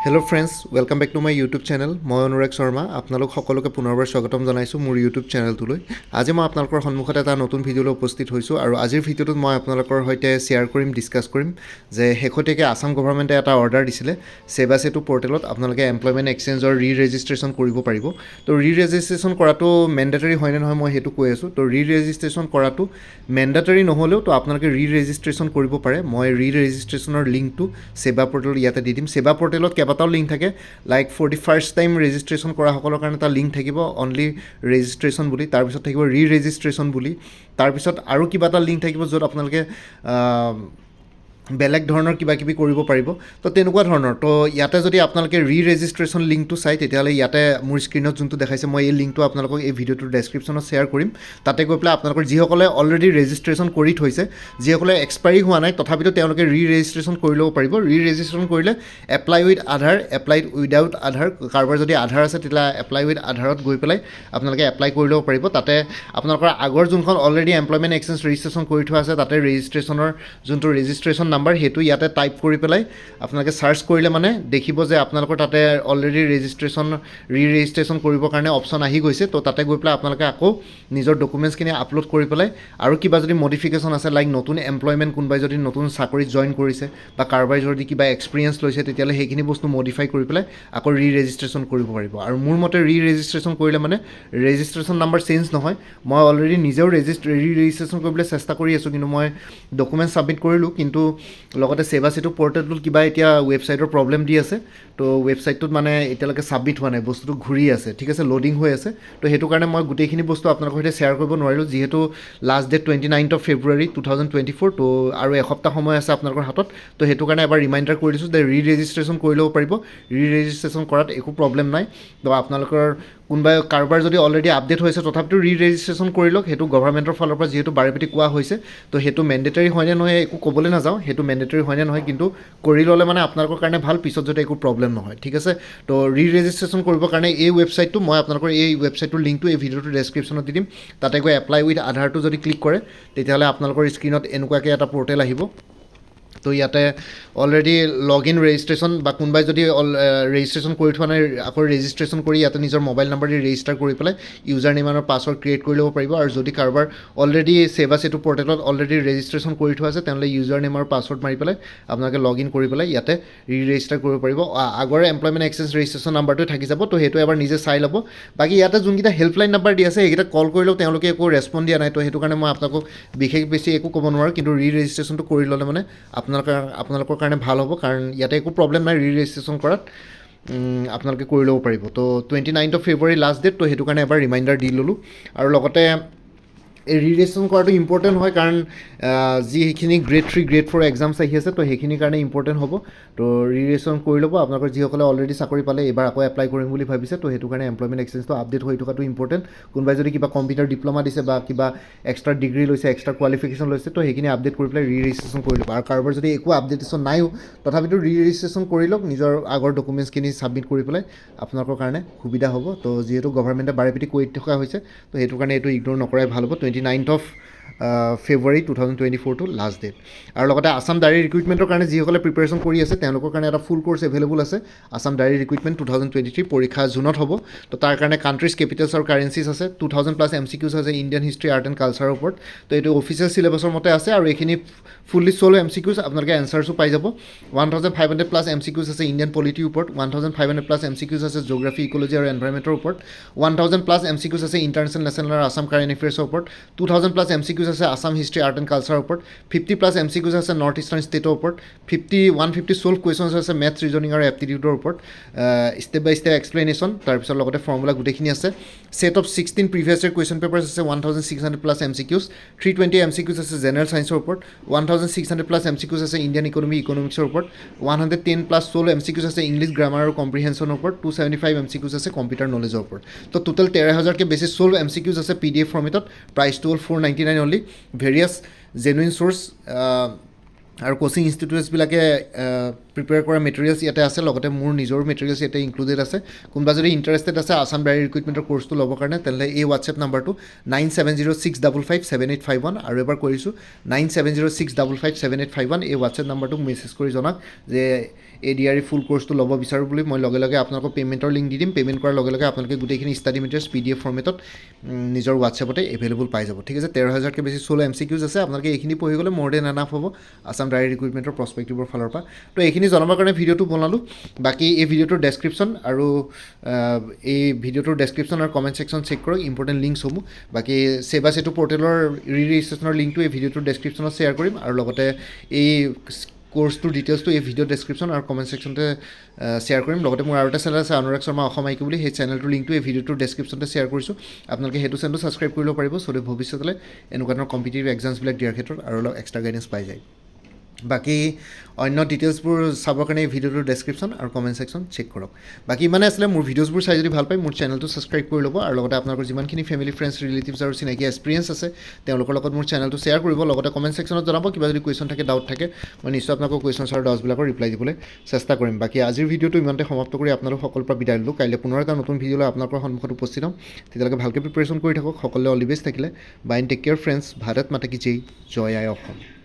Hello' friends, welcome back to my YouTube channel. মই অনুৰাগ শৰ্মা আপোনালোক সকলোকে পুনৰবাৰ স্বাগতম জনাইছোঁ মোৰ ইউটিউব চেনেলটোলৈ। আজি মই আপোনালোকৰ সন্মুখত এটা নতুন ভিডিঅ'লৈ উপস্থিত হৈছোঁ আৰু আজিৰ ভিডিঅ'টোত মই আপোনালোকৰ সৈতে শ্বেয়াৰ কৰিম, ডিছকাছ কৰিম যে শেহতীয়াকৈ আছাম গভৰ্ণমেণ্টে এটা অৰ্ডাৰ দিছিলে সেৱা সেতু পৰ্টেলত আপোনালোকে এমপ্লয়মেণ্ট এক্সচেঞ্জৰ ৰেজিষ্ট্ৰেশ্যন কৰিব পাৰিব। তো ৰেজিষ্ট্ৰেশ্যন কৰাটো মেণ্ডেটৰী হয় নে নহয় মই সেইটো কৈ আছোঁ। তো ৰেজিষ্ট্ৰেশ্যন কৰাটো মেণ্ডেটৰী নহ'লেও তো আপোনালোকে ৰেজিষ্ট্ৰেশ্যন কৰিব পাৰে। মই ৰেজিষ্ট্ৰেশ্যনৰ লিংকটো সেৱা পৰ্টেলত ইয়াতে দি দিম। সেৱা পৰ্টেলত কেইবাটাও লিংক থাকে, like for the first time registration কৰা সকলৰ কাৰণে এটা লিংক থাকিব অনলি ৰেজিষ্ট্ৰেশ্যন বুলি, তাৰপিছত থাকিব ৰেজিষ্ট্ৰেশ্যন বুলি, তাৰপিছত আৰু কিবা এটা লিংক থাকিব য'ত আপোনালোকে বেলেগ ধৰণৰ কিবা কিবি কৰিব পাৰিব। তো তেনেকুৱা ধৰণৰ। তো ইয়াতে যদি আপোনালোকে ৰেজিষ্ট্ৰেশ্যন লিংকটো চাই তেতিয়াহ'লে ইয়াতে মোৰ স্ক্ৰীণত যোনটো দেখাইছে মই এই লিংকটো আপোনালোকক এই ভিডিঅ'টোৰ ডেছক্ৰিপশ্যনত শ্বেয়াৰ কৰিম। তাতে গৈ পেলাই আপোনালোকৰ যিসকলে অলৰেডি ৰেজিষ্ট্ৰেশ্যন কৰি থৈছে, যিসকলে এক্সপায়াৰী হোৱা নাই তথাপিতো তেওঁলোকে ৰেজিষ্ট্ৰেশ্যন কৰি ল'ব পাৰিব। ৰেজিষ্ট্ৰেশ্যন কৰিলে apply with Aadhaar, apply without Aadhaar, কাৰোবাৰ যদি আধাৰ আছে তেতিয়া এপ্লাই উইথ আধাৰত গৈ পেলাই আপোনালোকে এপ্লাই কৰি ল'ব পাৰিব। তাতে আপোনালোকৰ আগৰ যোনখন অলৰেডি এমপ্লয়মেণ্ট এক্সচেঞ্জ ৰেজিষ্ট্ৰেশ্যন কৰি থোৱা আছে তাতে ৰেজিষ্ট্ৰেশ্যনৰ যোনটো ৰেজিষ্ট্ৰেশ্যন নাম্বাৰ সেইটো ইয়াতে টাইপ কৰি পেলাই আপোনালোকে চাৰ্চ কৰিলে মানে দেখিব যে আপোনালোকৰ তাতে অলৰেডি ৰেজিষ্ট্ৰেশ্যন কৰিবৰ কাৰণে অপশ্যন আহি গৈছে। তো তাতে গৈ পেলাই আপোনালোকে আকৌ নিজৰ ডকুমেণ্টছখিনি আপলোড কৰি পেলাই আৰু কিবা যদি মডিফিকেশ্যন আছে, লাইক নতুন এমপ্লয়মেণ্ট কোনোবাই যদি নতুন চাকৰিত জইন কৰিছে বা কাৰোবাৰ যদি কিবা এক্সপিৰিয়েঞ্চ লৈছে তেতিয়াহ'লে সেইখিনি বস্তু মডিফাই কৰি পেলাই আকৌ ৰেজিষ্ট্ৰেশ্যন কৰিব পাৰিব। আৰু মোৰ মতে ৰেজিষ্ট্ৰেশ্যন কৰিলে মানে ৰেজিষ্ট্ৰেশ্যন নাম্বাৰ চেঞ্জ নহয়। মই অলৰেডি নিজেও ৰেজিষ্ট্ৰেশ্যন কৰিবলৈ চেষ্টা কৰি আছোঁ, কিন্তু মই ডকুমেণ্ট ছাবমিট কৰিলোঁ, কিন্তু লগতে সেৱা সেতু পৰ্টেলটোত কিবা এতিয়া ৱেবছাইটৰ প্ৰব্লেম দি আছে। তো ৱেবছাইটটোত মানে এতিয়ালৈকে ছাবমিট হোৱা নাই, বস্তুটো ঘূৰি আছে, ঠিক আছে, ল'ডিং হৈ আছে। তো সেইটো কাৰণে মই গোটেইখিনি বস্তু আপোনালোকৰ সৈতে শ্বেয়াৰ কৰিব নোৱাৰিলোঁ, যিহেতু লাষ্ট ডেট 29th February 2024। তো আৰু এসপ্তাহ সময় আছে আপোনালোকৰ হাতত। তো সেইটো কাৰণে এবাৰ ৰিমাইণ্ডাৰ কৰি দিছোঁ যে ৰেজিষ্ট্ৰেশ্যন কৰি ল'ব পাৰিব। ৰেজিষ্ট্ৰেশ্যন কৰাত একো প্ৰব্লেম নাই। তো আপোনালোকৰ কাৰোবাৰ যদি অলৰেডি আপডেট হৈছে তথাপিতো ৰেজিষ্ট্ৰেশ্যন কৰি লওক। সেইটো গভৰ্ণমেণ্টৰ ফালৰ পৰা যিহেতু বাৰেপতি কোৱা হৈছে, তো সেইটো মেণ্ডেটৰী হয়নে নহয় একো ক'বলৈ নাযাওঁ, সেইটো মেণ্ডেটৰী হয়নে নহয়, কিন্তু কৰি ল'লে মানে আপোনালোকৰ কাৰণে ভাল, পিছত যদি একো প্ৰব্লেম নহয়, ঠিক আছে। তো ৰেজিষ্ট্ৰেশ্যন কৰিবৰ কাৰণে এই ৱেবছাইটটো মই আপোনালোকৰ এই ৱেবছাইটটোৰ লিংকটো এই ভিডিঅ'টোৰ ডেছক্ৰিপশ্যনত দি দিম। তাতে গৈ এপ্লাই উইথ আধাৰটো যদি ক্লিক কৰে তেতিয়াহ'লে আপোনালোকৰ স্ক্ৰীণত এনেকুৱাকৈ এটা পৰ্টেল আহিব। তো ইয়াতে অলৰেডি লগ ইন ৰেজিষ্ট্ৰেশ্যন বা কোনোবাই যদি ৰেজিষ্ট্ৰেশ্যন কৰি থোৱা নাই আকৌ ৰেজিষ্ট্ৰেশ্যন কৰি ইয়াতে নিজৰ মোবাইল নাম্বাৰ দি ৰেজিষ্টাৰ কৰি পেলাই ইউজাৰ নেম আৰু পাছৱৰ্ড ক্ৰিয়েট কৰি ল'ব পাৰিব। আৰু যদি কাৰোবাৰ অলৰেডি সেৱা সেতু পৰ্টেলত অলৰেডি ৰেজিষ্ট্ৰেশ্যন কৰি থোৱা আছে তেনেহ'লে ইউজাৰ নেম আৰু পাছৱৰ্ড মাৰি পেলাই আপোনালোকে লগ ইন কৰি পেলাই ইয়াতে ৰেজিষ্টাৰ কৰিব পাৰিব। আগৰ এমপ্লয়মেণ্ট এক্সচেঞ্জ ৰেজিষ্ট্ৰেশ্যন নাম্বাৰটোৱে থাকি যাব। তো সেইটো এবাৰ নিজে চাই ল'ব। বাকী ইয়াতে যোনকেইটা হেল্পলাইন নাম্বাৰ দি আছে সেইকেইটা কল কৰিলেও তেওঁলোকে একো ৰেছপন্দ দিয়া নাই। তো সেইটো কাৰণে মই আপোনালোকক বিশেষ বেছি একো ক'ব নোৱাৰোঁ, কিন্তু ৰেজিষ্ট্ৰেশ্যনটো কৰি ল'লে মানে আপোনালোকৰ কাৰণে ভাল হ'ব, কাৰণ ইয়াতে একো প্ৰব্লেম নাই ৰেজিষ্ট্ৰেশ্যন কৰাত। আপোনালোকে কৰি ল'ব পাৰিব। তো 29th February লাষ্ট ডেট। তো সেইটো কাৰণে এবাৰ ৰিমাইণ্ডাৰ দি ল'লোঁ। আৰু লগতে এই ৰেজিষ্ট্ৰেশ্যন কৰাটো ইম্পৰ্টেণ্ট হয়, কাৰণ যিখিনি গ্ৰেড 3 গ্ৰেড 4 এক্সামছ আহি আছে তো সেইখিনিৰ কাৰণে ইম্পৰ্টেণ্ট হ'ব। তো ৰেজিষ্ট্ৰেশ্যন কৰি ল'ব। আপোনালোকৰ যিসকলে অলৰেডি চাকৰি পালে এইবাৰ আকৌ এপ্লাই কৰিম বুলি ভাবিছে, তো সেইটো কাৰণে এমপ্লয়মেণ্ট এক্সচেঞ্জটো আপডেট হৈ থকাটো ইম্পৰ্টেণ্ট। কোনোবাই যদি কিবা কম্পিউটাৰ ডিপ্ল'মা দিছে বা কিবা এক্সট্ৰা ডিগ্ৰী লৈছে, এক্সট্ৰা কোৱালিফিকেশ্যন লৈছে, তো সেইখিনি আপডেট কৰি পেলাই ৰেজিষ্ট্ৰেশ্যন কৰি ল'ব। আৰু কাৰোবাৰ যদি একো আপডেটেশ্যন নাইও তথাপিতো ৰেজিষ্ট্ৰেশ্যন কৰি লওক, নিজৰ আগৰ ডকুমেণ্টছখিনি ছাবমিট কৰি পেলাই আপোনালোকৰ কাৰণে সুবিধা হ'ব। তো যিহেতু গভৰ্ণমেণ্টে বাৰেপতি কৈ থকা হৈছে, তো সেইটো কাৰণে এইটো ইগন'ৰ নকৰাই ভাল হ'ব। 29th February 2024 last date. আৰু লগতে আছাম ডায়েৰী ৰিক্ৰুইটমেণ্টৰ কাৰণে যিসকলে প্ৰিপেৰেশ্যন কৰি আছে তেওঁলোকৰ কাৰণে এটা ফুল কোৰ্চ এভেইলেবল আছে, আছাম ডায়েৰী ৰিক্ৰুইটমেণ্ট 2023। পৰীক্ষা জুনত হ'ব। তো তাৰ কাৰণে কাণ্ট্ৰিজ, কেপিটেলছ আৰু কাৰেঞ্চিজ আছে, 2000+ MCQs আছে ইণ্ডিয়ান হিষ্ট্ৰী, আৰ্ট এণ্ড কালচাৰৰ ওপৰত। তো এইটো অফিচিয়েল চিলেবাছৰ মতে আছে আৰু এইখিনি ফুল্লি চ'ল MCQs, আপোনালোকে এনচাৰ্ছো পাই যাব। 1500+ MCQs আছে ইণ্ডিয়ান পলিটিৰ ওপৰত, 1500+ MCQs আছে জিঅ'গ্ৰাফী, ইক'লজি আৰু এনভাইৰমেণ্টৰ ওপৰত, 1000+ MCQs আছে ইণ্টাৰনেশ্যনেল, নেশ্যনেল আৰু আছাম কাৰেণ্ট এফেয়াৰ্ছৰ ওপৰত, 2000+ MCQs আছে আছাম হিষ্ট্ৰী, আৰ্ট এণ্ড কালচাৰৰ ওপৰত, 50+ MCQs আছে নৰ্থ ইষ্টাৰ্ণ ষ্টেটৰ ওপৰত, 150 চল্ভ কুৱেশ্যনছ আছে মেথছ, ৰিজনিং আৰু এপ্টিটিউডৰ ওপৰত, ষ্টেপ বাই ষ্টেপ এক্সপ্লেনেশ্যন, তাৰপিছত লগতে ফৰ্মুলা গোটেইখিনি আছে। Set of 16 previous year question papers আছে, 1600+ MCQs, 320 MCQs আছে জেনেৰেল ছায়েন্সৰ ওপৰত, 1600+ MCQs আছে ইণ্ডিয়ান ইকনমিক্সৰ ওপৰত, 110+ চল্ভ MCQs আছে ইংলিছ গ্ৰামাৰ আৰু কম্প্ৰিহেনশ্যনৰ ওপৰত, 275 MCQs আছে কম্পিউটাৰ নলেজৰ ওপৰত। তো টোটেল 13,000কৈ বেছি চল্ভ MCQs আছে PDF ফৰ্মেটত। প্ৰাইচটো হ'ল 499 অনলি। ভেৰিয়াছ জেনুইন চ'ৰ্চ আৰু কোচিং ইনষ্টিটিউটছবিলাকে প্ৰিপেয়াৰ কৰা মেটেৰিয়েলছ ইয়াতে আছে, লগতে মোৰ নিজৰ মেটেৰিয়েলছ ইয়াতে ইনক্লুডেড আছে। কোনোবা যদি ইণ্টাৰেষ্টেড আছে আছাম ডায়েৰী ৰিক্ৰুইটমেণ্টৰ কৰ্চটো ল'বৰ কাৰণে তেনেহ'লে এই হোৱাটছএপ নাম্বাৰটো 9706557851, আৰু এবাৰ কৰিছোঁ 9706557851, এই হোৱাটছএপ নাম্বাৰটোক মেছেজ কৰি জনাওক যে ADRE ফুল কোৰ্চটো ল'ব বিচাৰোঁ বুলি মই লগে লগে আপোনালোকক পে'মেণ্টৰ লিংক দি দিম পে'মেণ্ট কৰাৰ লগে লগে আপোনালোকে গোটেইখিনি ষ্টাডি মেটেৰিয়েলছ PDF ফৰ্মেটত নিজৰ হোৱাটছএপতে এভেইলেবল পাই যাব ঠিক আছে 13,000কৈ বেছি 16 MCQs আছে আপোনালোকে এইখিনি পঢ়ি গ'লে মোৰ দেন এনাফ হ'ব আছাম ডাইৰেক্ট ৰিক্ৰুইটমেণ্টৰ প্ৰস্পেক্টিভৰ ফালৰ পৰা তো এইখিনি জনাবৰ কাৰণে ভিডিঅ'টো বনালোঁ বাকী এই ভিডিঅ'টোৰ ডেছক্ৰিপশ্যন আৰু এই ভিডিঅ'টোৰ ডেছক্ৰিপশ্যন আৰু কমেণ্ট ছেকশ্যন চেক কৰক ইম্পৰ্টেণ্ট লিংকছসমূহ বাকী সেবা সেতু পৰ্টেলৰ ৰেজিষ্ট্ৰেশ্যনৰ লিংকটো এই ভিডিঅ'টোৰ ডেছক্ৰিপশ্যনত শ্বেয়াৰ কৰিম আৰু লগতে এই কোৰ্চটোৰ ডিটেইলছটো এই ভিডিঅ' ডেছক্ৰিপশ্যন আৰু কমেণ্ট ছেকশ্যনতে শ্বেয়াৰ কৰিম লগতে মোৰ আৰু এটা চেনেল আছে অনুৰাগ শৰ্মা অসম আইকিউ বুলি সেই চেনেলটোৰ লিংকটো এই ভিডিঅ'টোৰ ডেছক্ৰিপশ্যনতে শ্বেয়াৰ কৰিছোঁ আপোনালোকে সেইটো চেনেলটো ছাবস্ক্ৰাইব কৰি ল'ব পাৰিব চ' ভৱিষ্যতলৈ এনেকুৱা ধৰণৰ কম্পিটিটিভ এক্সামছবিলাক দিয়াৰ ক্ষেত্ৰত আৰু অলপ এক্সট্ৰা গাইডেঞ্চ পাই যায় বাকী অন্য ডিটেইলছবোৰ চাবৰ কাৰণে এই ভিডিঅ'টোৰ ডেছক্ৰিপশ্যন আৰু কমেণ্ট ছেকশ্যন চেক কৰক বাকী ইমানে আছিলে মোৰ ভিডিঅ'ছবোৰ চাই যদি ভাল পায় মোৰ চেনেলটো ছাবস্ক্ৰাইব কৰি ল'ব আৰু লগতে আপোনালোকৰ যিমানখিনি ফেমিলি ফ্ৰেণ্ডছ ৰিলেটিভছ আৰু চিনাকি এক্সপিৰিয়েঞ্চ আছে তেওঁলোকৰ লগত মোৰ চেনেলটো শ্বেয়াৰ কৰিব লগতে কমেণ্ট ছেকশ্যনত জনাব কিবা যদি কুৱেশ্যন থাকে ডাউট থাকে মই নিশ্চয় আপোনালোকৰ কুৱেশ্যনছ আৰু ডাউটছবিলাকৰ ৰিপ্লাই দিবলৈ চেষ্টা কৰিম বাকী আজিৰ ভিডিঅ'টো ইমানতে সমাপ্ত কৰি আপোনালোক সকলোৰ পৰা বিদায় ল'লোঁ কাইলৈ পুনৰ এটা নতুন ভিডিঅ'লৈ আপোনালোকৰ সন্মুখত উপস্থিত হ'ম তেতিয়ালৈকে ভালকৈ প্ৰিপেৰেশ্যন কৰি থাকক সকলোৱে অল দি বেষ্ট থাকিলে bye and take care friends Bharat মাতা কি জয় আই অসম